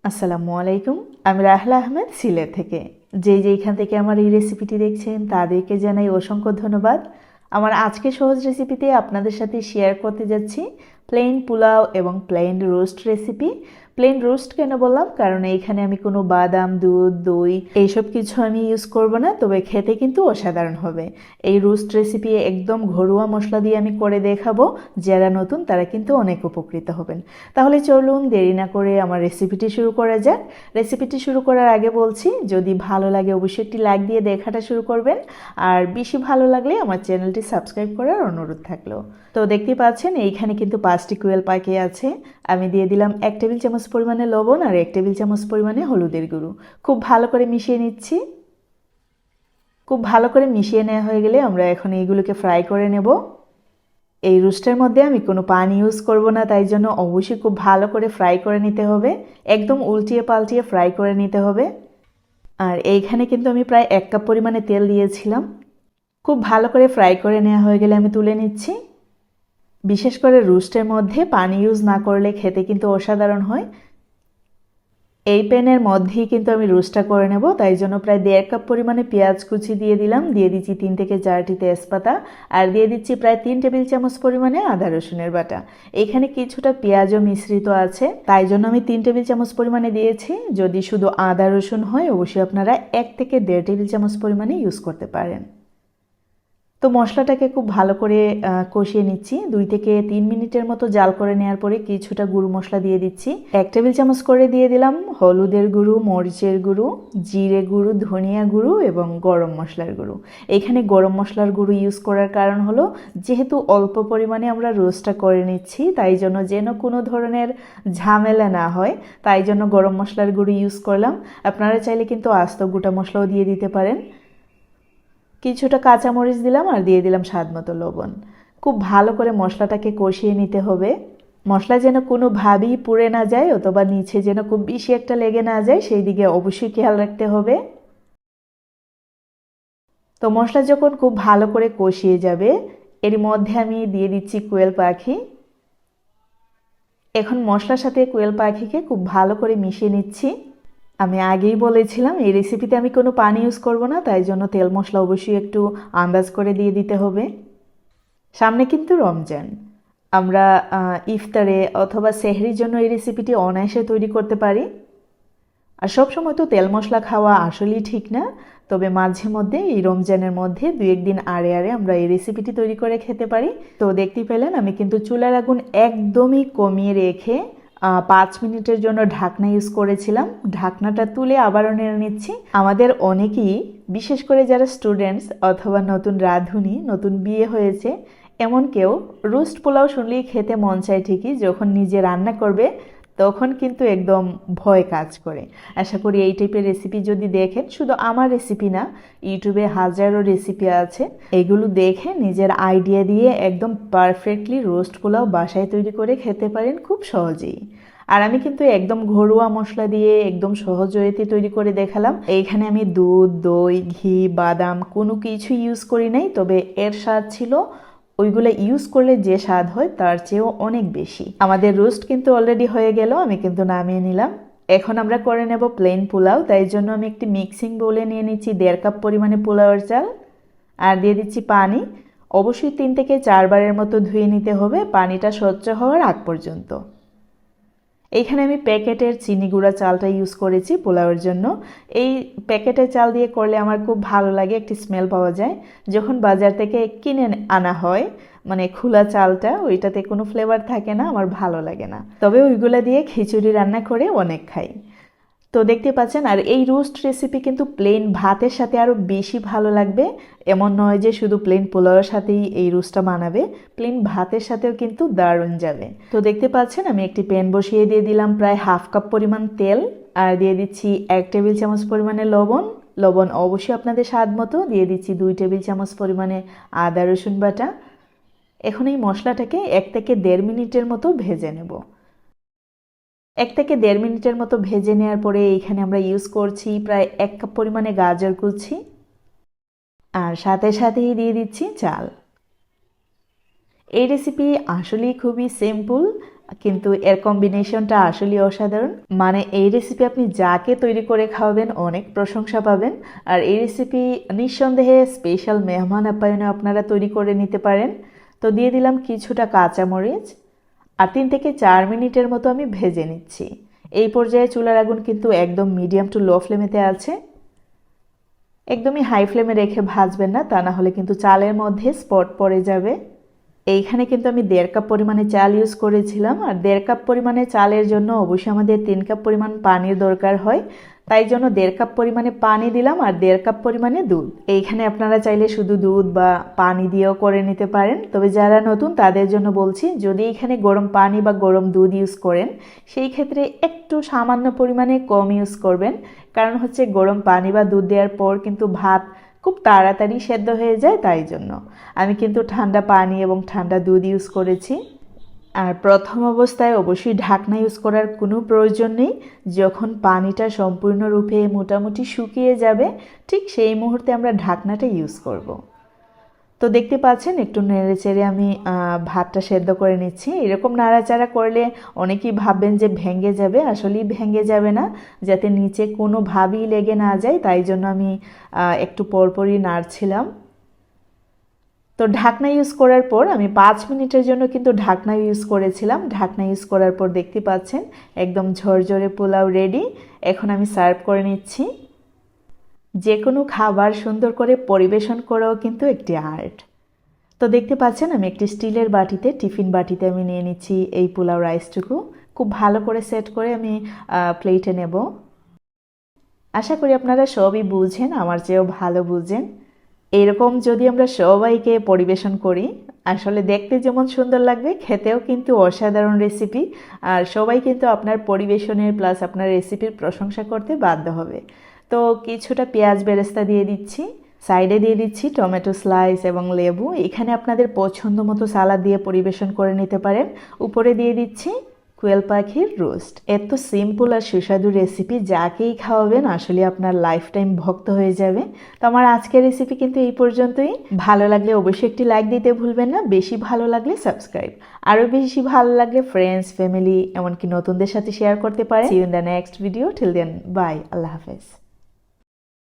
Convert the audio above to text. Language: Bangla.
আসসালামু আলাইকুম। আমি রাহলা আহমেদ সিলেট থেকে। যেইখান থেকে আমার এই রেসিপিটি দেখছেন তাদেরকে জানাই অসংখ্য ধন্যবাদ। আমার আজকে সহজ রেসিপিতে আপনাদের সাথে শেয়ার করতে যাচ্ছি প্লেন পোলাও এবং plain roast recipe. Plain roast কেন বললাম, কারণ এইখানে আমি কোনো বাদাম, দুধ, দই এইসব কিছু আমি ইউজ করব না, তবে খেতে কিন্তু অসাধারণ হবে। এই রোস্ট রেসিপি একদম ঘরোয়া মশলা দিয়ে আমি করে দেখাবো। যারা নতুন তারা কিন্তু অনেক উপকৃত হবেন। তাহলে চলুন দেরি না করে আমার রেসিপিটি শুরু করা যাক। রেসিপিটি শুরু করার আগে বলছি, যদি ভালো লাগে অবশ্যই একটি লাইক দিয়ে দেখাটা শুরু করবেন, আর বেশি ভালো লাগলে আমার চ্যানেলটি সাবস্ক্রাইব করার অনুরোধ থাকলো। তো দেখতে পাচ্ছেন এইখানে কিন্তু 5টি কুয়েল পাখি আছে। আমি দিয়ে দিলাম 1 টেবিল চামচ পরিমাণে লবণ আর 1 টেবিল চামচ পরিমাণে হলুদের গুঁড়ো। খুব ভালো করে মিশিয়ে নিচ্ছি। খুব ভালো করে মিশিয়ে নেওয়া হয়ে গেলে আমরা এখন এইগুলোকে ফ্রাই করে নেব। এই রোস্টের মধ্যে আমি কোনো পানি ইউজ করব না, তাই জন্য অবশ্যই খুব ভালো করে ফ্রাই করে নিতে হবে। একদম উল্টিয়ে পাল্টিয়ে ফ্রাই করে নিতে হবে। আর এইখানে কিন্তু আমি প্রায় 1 কাপ পরিমাণে তেল দিয়েছিলাম। খুব ভালো করে ফ্রাই করে নেওয়া হয়ে গেলে আমি তুলে নিচ্ছি। বিশেষ করে রোস্টের মধ্যে পানি ইউজ না করলে খেতে কিন্তু অসাধারণ হয়। এই প্যানের মধ্যেই কিন্তু আমি রোস্টটা করে নেব, তাই জন্য প্রায় 1.5 কাপ পরিমাণে পেঁয়াজ কুচি দিয়ে দিলাম। দিয়ে দিচ্ছি 3 থেকে 4টি তেজপাতা, আর দিয়ে দিচ্ছি প্রায় 3 টেবিল চামচ পরিমাণে আদা রসুনের বাটা। এখানে কিছুটা পেঁয়াজও মিশ্রিত আছে, তাই জন্য আমি 3 টেবিল চামচ পরিমাণে দিয়েছি। যদি শুধু আদা রসুন হয় অবশ্যই আপনারা 1 থেকে 1.5 টেবিল চামচ পরিমাণে ইউজ করতে পারেন। তো মশলাটাকে খুব ভালো করে কষিয়ে নিচ্ছি। 2 থেকে 3 মিনিটের মতো জাল করে নেওয়ার পরে কিছুটা গুঁড়ো মশলা দিয়ে দিচ্ছি। 1 টেবিল চামচ করে দিয়ে দিলাম হলুদের গুঁড়ো, মরিচের গুঁড়ো, জিরে গুঁড়ো, ধনিয়া গুঁড়ো এবং গরম মশলার গুঁড়ো। এখানে গরম মশলার গুঁড়ো ইউজ করার কারণ হলো, যেহেতু অল্প পরিমাণে আমরা রোস্টটা করে নিচ্ছি, তাই জন্য যেন কোনো ধরনের ঝামেলা না হয়, তাই জন্য গরম মশলার গুঁড়ো ইউজ করলাম। আপনারা চাইলে কিন্তু আস্ত গোটা মশলাও দিয়ে দিতে পারেন। কিছুটা কাঁচামরিচ দিলাম আর দিয়ে দিলাম স্বাদ মতো লবণ। খুব ভালো করে মশলাটাকে কষিয়ে নিতে হবে। মশলা যেন কোনোভাবেই পুড়ে না যায়, অথবা নিচে যেন খুব বেশি একটা লেগে না যায়, সেই দিকে অবশ্যই খেয়াল রাখতে হবে। তো মশলা যখন খুব ভালো করে কষিয়ে যাবে, এর মধ্যে আমি দিয়ে দিচ্ছি কোয়েল পাখি। এখন মশলার সাথে কোয়েল পাখিকে খুব ভালো করে মিশিয়ে নিচ্ছি। আমি আগেই বলেছিলাম এই রেসিপিতে আমি কোনো পানি ইউজ করব না, তাই জন্য তেল মশলা অবশ্যই একটু আন্দাজ করে দিয়ে দিতে হবে। সামনে কিন্তু রমজান। আমরা ইফতারে অথবা সেহরির জন্য এই রেসিপিটি অনায়াসে তৈরি করতে পারি। আর সবসময় তো তেল মশলা খাওয়া আসলেই ঠিক না, তবে মাঝে মধ্যে এই রমজানের মধ্যে 2-1 দিন আড়ে আড়ে আমরা এই রেসিপিটি তৈরি করে খেতে পারি। তো দেখতেই পেলেন আমি কিন্তু চুলার আগুন একদমই কমিয়ে রেখে 5 মিনিটের জন্য ঢাকনা ইউজ করেছিলাম। ঢাকনাটা তুলে আবারও নেড়ে নিচ্ছি। আমাদের অনেকেই, বিশেষ করে যারা স্টুডেন্টস অথবা নতুন রাঁধুনি, নতুন বিয়ে হয়েছে, এমন কেউ রোস্ট পোলাও শুনলেই খেতে মন চায় ঠিকই, যখন নিজে রান্না করবে তখন কিন্তু একদম ভয় কাজ করে। আশা করি এই টাইপের রেসিপি যদি দেখেন, শুধু আমার রেসিপি না, ইউটিউবে হাজারো রেসিপি আছে, এগুলো দেখে নিজের আইডিয়া দিয়ে একদম পারফেক্টলি রোস্ট পোলাও বাসায় তৈরি করে খেতে পারেন খুব সহজেই। আর আমি কিন্তু একদম ঘরোয়া মশলা দিয়ে একদম সহজ ওয়েতে তৈরি করে দেখালাম। এইখানে আমি দুধ, দই, ঘি, বাদাম কোনো কিছু ইউজ করি নাই, তবে এর স্বাদ ছিল ওইগুলো ইউজ করলে যে স্বাদ হয় তার চেয়েও অনেক বেশি। আমাদের রোস্ট কিন্তু অলরেডি হয়ে গেল, আমি কিন্তু নামিয়ে নিলাম। এখন আমরা করে নেব প্লেন পোলাও, তাই জন্য আমি একটি মিক্সিং বোলে নিয়ে নিচ্ছি 1.5 কাপ পরিমাণে পোলাওয়ের চাল, আর দিয়ে দিচ্ছি পানি। অবশ্যই 3 থেকে 4 বারের মতো ধুয়ে নিতে হবে, পানিটা স্বচ্ছ হওয়ার আগ পর্যন্ত। এইখানে আমি প্যাকেটের চিনি গুঁড়া চালটা ইউজ করেছি পোলাওয়ের জন্য। এই প্যাকেটের চাল দিয়ে করলে আমার খুব ভালো লাগে, একটি স্মেল পাওয়া যায়। যখন বাজার থেকে কিনে আনা হয়, মানে খোলা চালটা, ওইটাতে কোনো ফ্লেভার থাকে না, আমার ভালো লাগে না। তবে ওইগুলো দিয়ে খিচুড়ি রান্না করে অনেক খাই। তো দেখতে পাচ্ছেন, আর এই রোস্ট রেসিপি কিন্তু প্লেন ভাতের সাথে আরও বেশি ভালো লাগবে। এমন নয় যে শুধু প্লেন পোলাওয়ের সাথেই এই রোস্টটা বানাবে, প্লেন ভাতের সাথেও কিন্তু দারুণ যাবে। তো দেখতে পাচ্ছেন আমি একটি প্যান বসিয়ে দিয়ে দিলাম প্রায় 1/2 কাপ পরিমাণ তেল, আর দিয়ে দিচ্ছি 1 টেবিল চামচ পরিমাণে লবণ। লবণ অবশ্যই আপনাদের স্বাদ মতো। দিয়ে দিচ্ছি 2 টেবিল চামচ পরিমাণে আদা রসুন বাটা। এখন এই মশলাটাকে 1 থেকে 1.5 মিনিটের মতো ভেজে নেব। 1 থেকে 1.5 মিনিটের মতো ভেজে নেওয়ার পরে এইখানে আমরা ইউজ করছি প্রায় 1 কাপ পরিমাণে গাজর কুচি, আর সাথে সাথেই দিয়ে দিচ্ছি চাল। এই রেসিপি আসলেই খুবই সিম্পল, কিন্তু এর কম্বিনেশনটা আসলে অসাধারণ। মানে এই রেসিপি আপনি যাকে তৈরি করে খাওয়াবেন অনেক প্রশংসা পাবেন। আর এই রেসিপি নিঃসন্দেহে স্পেশাল মেহমান আপ্যায়নে আপনারা তৈরি করে নিতে পারেন। তো দিয়ে দিলাম কিছুটা কাঁচামরিচ আর 3 থেকে 4 মিনিটের মতো আমি ভেজে নিচ্ছি। এই পর্যায়ে চুলার আগুন কিন্তু একদম মিডিয়াম টু লো ফ্লেমেতে আছে। একদমই হাই ফ্লেমে রেখে ভাজবেন না, তা না হলে কিন্তু চালের মধ্যে স্পট পড়ে যাবে। এইখানে কিন্তু আমি 1.5 কাপ পরিমাণে চাল ইউজ করেছিলাম। আর 1.5 কাপ পরিমাণে চালের জন্য অবশ্যই আমাদের 3 কাপ পরিমাণ পানির দরকার হয়। তাই জন্য 1.5 কাপ পরিমাণে পানি দিলাম আর 1.5 কাপ পরিমাণে দুধ। এইখানে আপনারা চাইলে শুধু দুধ বা পানি দিয়েও করে নিতে পারেন। তবে যারা নতুন তাদের জন্য বলছি, যদি এখানে গরম পানি বা গরম দুধ ইউজ করেন সেই ক্ষেত্রে একটু সামান্য পরিমাণে কম ইউজ করবেন। কারণ হচ্ছে গরম পানি বা দুধ দেওয়ার পর কিন্তু ভাত খুব তাড়াতাড়ি সেদ্ধ হয়ে যায়, তাই জন্য আমি কিন্তু ঠান্ডা পানি এবং ঠান্ডা দুধ ইউজ করেছি। আর প্রথম অবস্থায় অবশ্যই ঢাকনা ইউজ করার কোনো প্রয়োজন নেই। যখন পানিটা সম্পূর্ণরূপে মোটামুটি শুকিয়ে যাবে ঠিক সেই মুহূর্তে আমরা ঢাকনাটা ইউজ করব। তো দেখতে পাচ্ছেন একটু নেড়েচেড়ে আমি ভাতটা সেদ্ধ করে নিচ্ছি। এরকম নাড়াচাড়া করলে অনেকেই ভাববেন যে ভেঙে যাবে, আসলেই ভেঙে যাবে না। যাতে নিচে কোনোভাবেই লেগে না যায় তাই জন্য আমি একটু পরপরই নাড়ছিলাম। তো ঢাকনা ইউজ করার পর আমি 5 মিনিটের জন্য কিন্তু ঢাকনা ইউজ করেছিলাম। ঢাকনা ইউজ করার পর দেখতে পাচ্ছেন একদম ঝরঝরে পোলাও রেডি। এখন আমি সার্ভ করে নিচ্ছি। যে কোনো খাবার সুন্দর করে পরিবেশন করাও কিন্তু একটি আর্ট। তো দেখতে পাচ্ছেন আমি একটি স্টিলের বাটিতে, টিফিন বাটিতে আমি নিয়ে নিচ্ছি এই পোলাও রাইসটুকু। খুব ভালো করে সেট করে আমি প্লেটে নেব। আশা করি আপনারা সবই বুঝেন, আমার চেয়েও ভালো বুঝেন। এরকম যদি আমরা সবাইকে পরিবেশন করি আসলে দেখতে যেমন সুন্দর লাগবে, খেতেও কিন্তু অসাধারণ রেসিপি। আর সবাই কিন্তু আপনার পরিবেশনের প্লাস আপনার রেসিপির প্রশংসা করতে বাধ্য হবে। তো কিছুটা পেঁয়াজ বেরেস্তা দিয়ে দিচ্ছি, সাইডে দিয়ে দিচ্ছি টমেটো স্লাইস এবং লেবু। এখানে আপনাদের পছন্দ মতো সালাদ দিয়ে পরিবেশন করে নিতে পারেন। উপরে দিয়ে দিচ্ছি কোয়েল পাখির রোস্ট। এত সিম্পল আর সুস্বাদু রেসিপি, যাকেই খাওয়াবেন আসলে আপনার লাইফ টাইম ভক্ত হয়ে যাবে। তো আমার আজকের রেসিপি কিন্তু এই পর্যন্তই। ভালো লাগলে অবশ্যই একটি লাইক দিতে ভুলবেন না, বেশি ভালো লাগলে সাবস্ক্রাইব, আরও বেশি ভালো লাগলে ফ্রেন্ডস, ফ্যামিলি এমনকি নতুনদের সাথে শেয়ার করতে পারেন। See you in the next video. Till then bye, আল্লাহ হাফেজ।